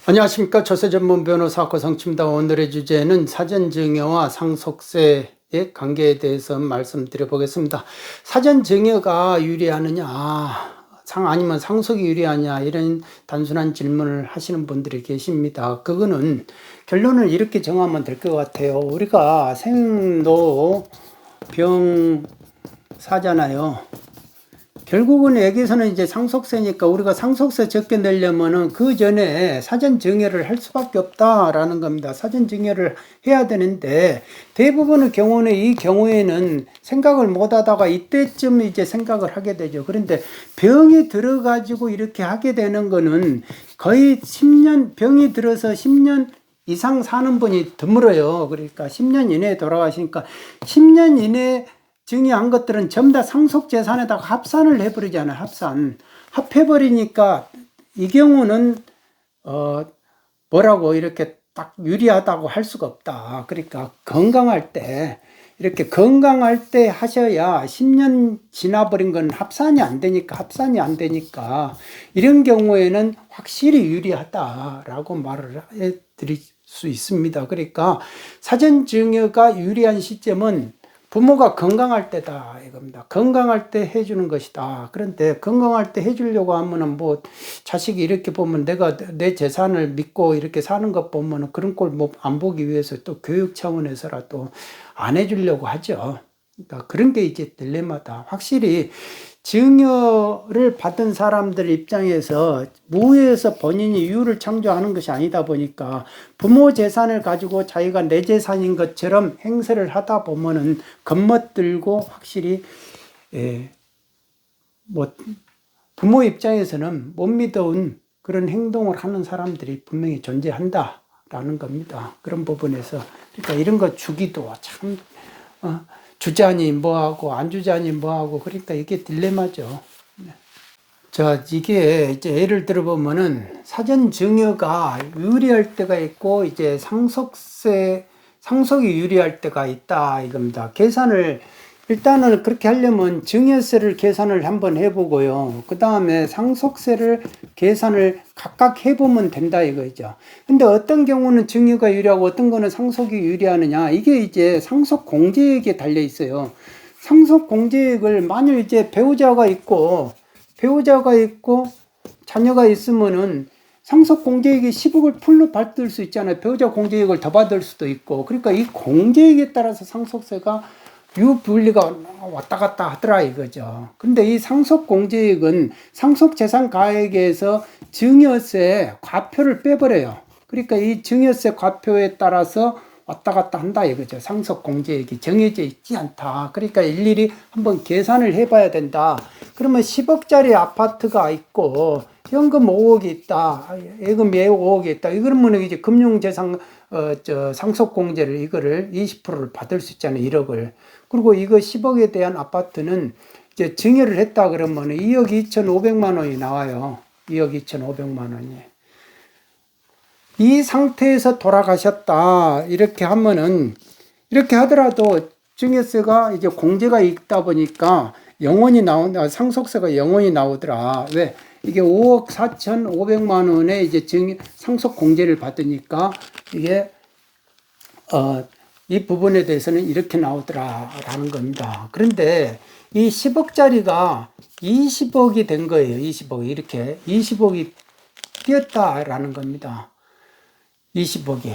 안녕하십니까. 조세 전문 변호사 고성칩니다. 오늘의 주제는 사전증여와 상속세의 관계에 대해서 말씀드려 보겠습니다. 사전증여가 유리하느냐, 아니면 상속이 유리하냐, 이런 단순한 질문을 하시는 분들이 계십니다. 그거는 결론을 이렇게 정하면 될 것 같아요. 우리가 생로 병 사잖아요. 결국은 여기서는 이제 상속세니까 우리가 상속세 적게 내려면은 그 전에 사전 증여를 할 수밖에 없다라는 겁니다. 사전 증여를 해야 되는데 대부분의 경우는 이 경우에는 생각을 못 하다가 이때쯤 이제 생각을 하게 되죠. 그런데 병이 들어가지고 이렇게 하게 되는 거는 거의 10년, 병이 들어서 10년 이상 사는 분이 드물어요. 그러니까 10년 이내에 돌아가시니까 10년 이내에 증여한 것들은 전부 다 상속재산에다가 합산을 해버리잖아요. 합해버리니까 이 경우는 뭐라고 이렇게 딱 유리하다고 할 수가 없다. 그러니까 건강할 때 이렇게 건강할 때 하셔야 10년 지나버린 건 합산이 안 되니까 이런 경우에는 확실히 유리하다라고 말을 해드릴 수 있습니다. 그러니까 사전증여가 유리한 시점은 부모가 건강할 때다 이겁니다. 건강할 때 해주는 것이다. 그런데 건강할 때 해주려고 하면은 뭐 자식이 이렇게 보면 내가 내 재산을 믿고 이렇게 사는 것 보면은 그런 꼴 안 보기 위해서 또 교육 차원에서라도 안 해주려고 하죠. 그러니까 그런 게 이제 딜레마다. 확실히 증여를 받은 사람들 입장에서 무에서 본인이 이유를 창조하는 것이 아니다 보니까 부모 재산을 가지고 자기가 내 재산인 것처럼 행세를 하다 보면은 겁먹들고 확실히 뭐 부모 입장에서는 못 믿어온 그런 행동을 하는 사람들이 분명히 존재한다라는 겁니다. 그런 부분에서 그러니까 이런 거 주기도 참 주자니 뭐하고 안 주자니 뭐하고 그러니까 이게 딜레마죠. 자, 이게 이제 예를 들어보면은 사전 증여가 유리할 때가 있고 이제 상속이 유리할 때가 있다 이겁니다. 계산을 일단은 그렇게 하려면 증여세를 계산을 한번 해보고요. 그 다음에 상속세를 계산을 각각 해보면 된다 이거죠. 근데 어떤 경우는 증여가 유리하고 어떤 거는 상속이 유리하느냐. 이게 이제 상속 공제액에 달려 있어요. 상속 공제액을 만일 이제 배우자가 있고 자녀가 있으면은 상속 공제액이 10억을 풀로 받을 수 있잖아요. 배우자 공제액을 더 받을 수도 있고. 그러니까 이 공제액에 따라서 상속세가 유불리가 왔다 갔다 하더라 이거죠. 근데 이 상속공제액은 상속재산가액에서 증여세 과표를 빼버려요. 그러니까 이 증여세 과표에 따라서 왔다 갔다 한다 이거죠. 상속공제액이 정해져 있지 않다. 그러니까 일일이 한번 계산을 해봐야 된다. 그러면 10억짜리 아파트가 있고 현금 5억이 있다. 예금 5억이 있다. 이러면 이제 금융재산 상속공제를 이거를 20%를 받을 수 있잖아요. 1억을. 그리고 이거 10억에 대한 아파트는 이제 증여를 했다 그러면 2억 2,500만 원이 나와요. 2억 2,500만 원이. 이 상태에서 돌아가셨다. 이렇게 하면은, 이렇게 하더라도 증여세가 이제 공제가 있다 보니까 상속세가 영원히 나오더라. 왜? 이게 5억 4,500만 원에 이제 상속 공제를 받으니까 이게, 이 부분에 대해서는 이렇게 나오더라라는 겁니다. 그런데 이 10억짜리가 20억이 된 거예요. 20억. 이렇게 20억이 뛰었다라는 겁니다. 20억이.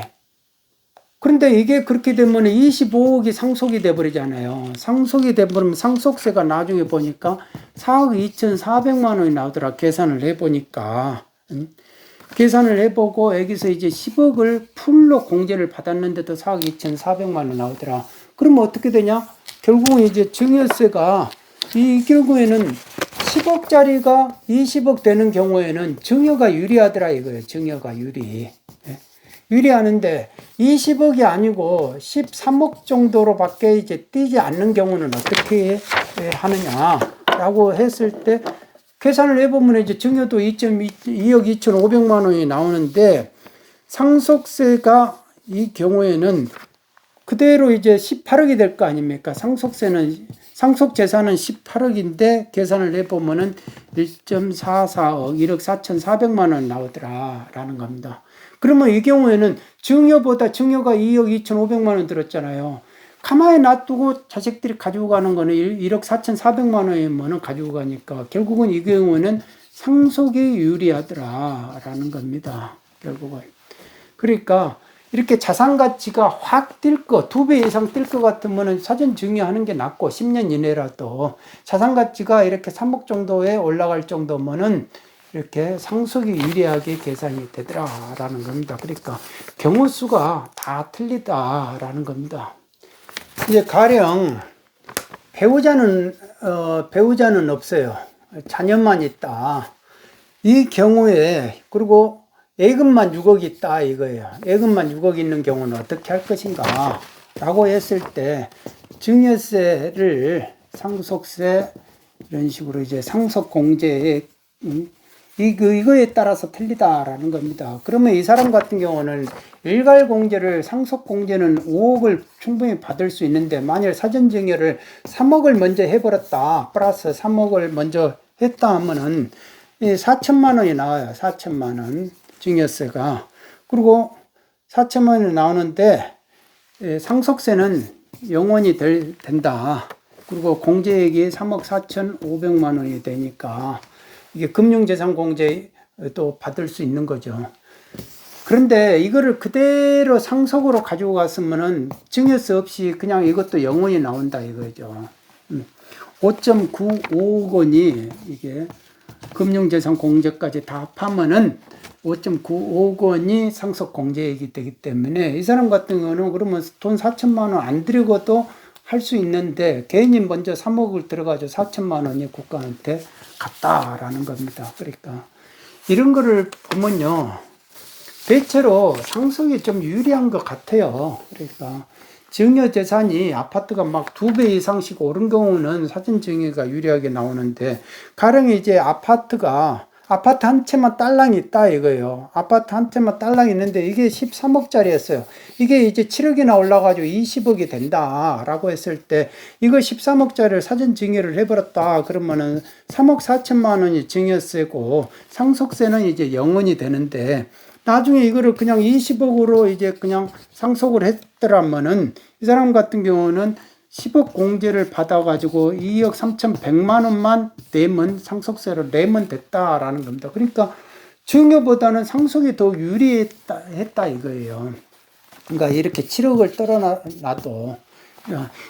그런데 이게 그렇게 되면 25억이 상속이 돼버리잖아요. 상속이 돼버리면 상속세가 나중에 보니까 4억 2,400만 원이 나오더라. 계산을 해보니까. 계산을 해보고 여기서 이제 10억을 풀로 공제를 받았는데도 4억 2,400만 원 나오더라. 그러면 어떻게 되냐? 결국은 이제 증여세가 이 경우에는 10억짜리가 20억 되는 경우에는 증여가 유리하더라 이거예요. 증여가 유리하는데 20억이 아니고 13억 정도로밖에 이제 뛰지 않는 경우는 어떻게 하느냐라고 했을 때 계산을 해보면 이제 증여도 2억 2,500만 원이 나오는데 상속세가 이 경우에는 그대로 이제 18억이 될 거 아닙니까? 상속재산은 18억인데 계산을 해보면은 1.44억, 1억 4,400만 원 나오더라라는 겁니다. 그러면 이 경우에는 증여보다 증여가 2억 2,500만 원 들었잖아요. 가만히 놔두고 자식들이 가지고 가는 거는 1억 4,400만 원이면 가지고 가니까 결국은 이 경우에는 상속이 유리하더라라는 겁니다. 결국은. 그러니까 이렇게 자산 가치가 확 뛸 거, 2배 이상 뛸 것 같으면 사전 증여하는 게 낫고 10년 이내라도 자산 가치가 이렇게 3억 정도에 올라갈 정도면은 이렇게 상속이 유리하게 계산이 되더라라는 겁니다. 그러니까 경우 수가 다 틀리다라는 겁니다. 이제 가령 배우자는 없어요. 자녀만 있다. 이 경우에 그리고 예금만 6억 있다 이거예요. 예금만 6억 있는 경우는 어떻게 할 것인가 라고 했을 때 증여세를 상속세 이런 식으로 이제 상속공제에 이거에 따라서 틀리다라는 겁니다. 그러면 이 사람 같은 경우는 일괄공제를 상속공제는 5억을 충분히 받을 수 있는데 만일 사전증여를 3억을 먼저 해버렸다 플러스 3억을 먼저 했다 하면은 4천만 원이 나와요. 4천만 원 증여세가. 그리고 4천만 원이 나오는데 상속세는 영원히 된다. 그리고 공제액이 3억 4,500만 원이 되니까 이게 금융재산공제 또 받을 수 있는 거죠. 그런데 이거를 그대로 상속으로 가지고 갔으면은 증여세 없이 그냥 이것도 영원히 나온다 이거죠. 5.95억 원이 이게 금융재산공제까지 다 합하면은 5.95억 원이 상속공제액이 되기 때문에 이 사람 같은 경우는 그러면 돈 4천만 원 안 들이고도 할 수 있는데 개인이 먼저 3억을 들어가지고 4천만 원이 국가한테 갔다라는 겁니다. 그러니까 이런 거를 보면요. 대체로 상속이 좀 유리한 것 같아요. 그러니까 증여재산이 아파트가 막 2배 이상씩 오른 경우는 사전증여가 유리하게 나오는데 가령 이제 아파트 한 채만 딸랑 있다 이거예요. 아파트 한 채만 딸랑 있는데 이게 13억짜리였어요. 이게 이제 7억이나 올라가지고 20억이 된다라고 했을 때 이거 13억짜리를 사전 증여를 해버렸다 그러면은 3억 4천만 원이 증여세고 상속세는 이제 0원이 되는데 나중에 이거를 그냥 20억으로 이제 그냥 상속을 했더라면은 이 사람 같은 경우는 10억 공제를 받아가지고 2억 3,100만 원만 내면 상속세를 내면 됐다라는 겁니다. 그러니까 증여보다는 상속이 더 유리했다 이거예요. 그러니까 이렇게 7억을 떨어놔도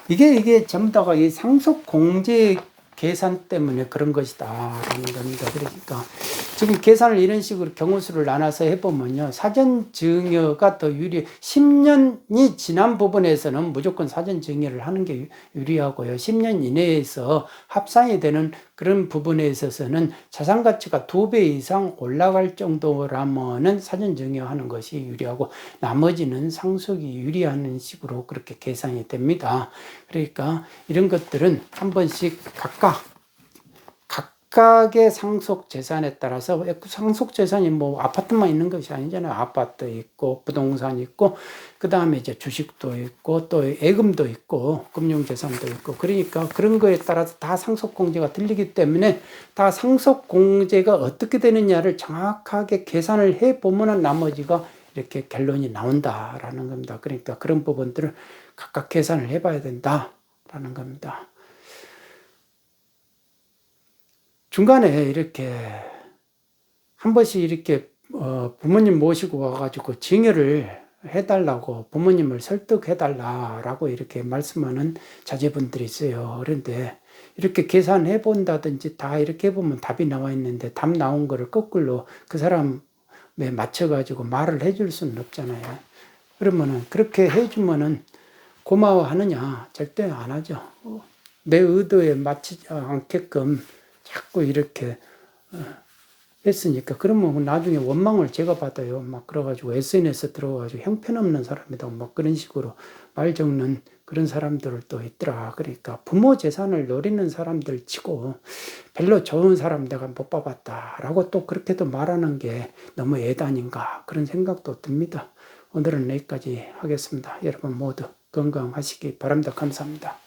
이게 전부 다가 이 상속 공제 계산 때문에 그런 것이다라는 겁니다. 그러니까 지금 계산을 이런 식으로 경우수를 나눠서 해보면요. 사전증여가 더 10년이 지난 부분에서는 무조건 사전증여를 하는 게 유리하고요. 10년 이내에서 합산이 되는 그런 부분에 있어서는 자산가치가 2배 이상 올라갈 정도라면은 사전증여하는 것이 유리하고 나머지는 상속이 유리하는 식으로 그렇게 계산이 됩니다. 그러니까 이런 것들은 한 번씩 각각의 상속 재산에 따라서 상속 재산이 뭐 아파트만 있는 것이 아니잖아요. 아파트 있고 부동산 있고 그다음에 이제 주식도 있고 또 예금도 있고 금융 재산도 있고 그러니까 그런 거에 따라서 다 상속 공제가 틀리기 때문에 다 상속 공제가 어떻게 되느냐를 정확하게 계산을 해 보면은 나머지가 이렇게 결론이 나온다라는 겁니다. 그러니까 그런 부분들을 각각 계산을 해 봐야 된다라는 겁니다. 중간에 이렇게 한 번씩 이렇게 부모님 모시고 와가지고 증여를 해달라고 부모님을 설득해달라고 이렇게 말씀하는 자제분들이 있어요. 그런데 이렇게 계산해 본다든지 다 이렇게 해보면 답이 나와 있는데 답 나온 거를 거꾸로 그 사람에 맞춰가지고 말을 해줄 수는 없잖아요. 그러면은 그렇게 해주면은 고마워하느냐? 절대 안 하죠. 내 의도에 맞지 않게끔 자꾸 이렇게 했으니까 그러면 나중에 원망을 제가 받아요. 막 그래가지고 SNS 들어가지고 형편없는 사람이다 막 그런 식으로 말 적는 그런 사람들을 또 있더라. 그러니까 부모 재산을 노리는 사람들 치고 별로 좋은 사람 내가 못 봐봤다라고 또 그렇게도 말하는 게 너무 애단인가 그런 생각도 듭니다. 오늘은 여기까지 하겠습니다. 여러분 모두 건강하시기 바랍니다. 감사합니다.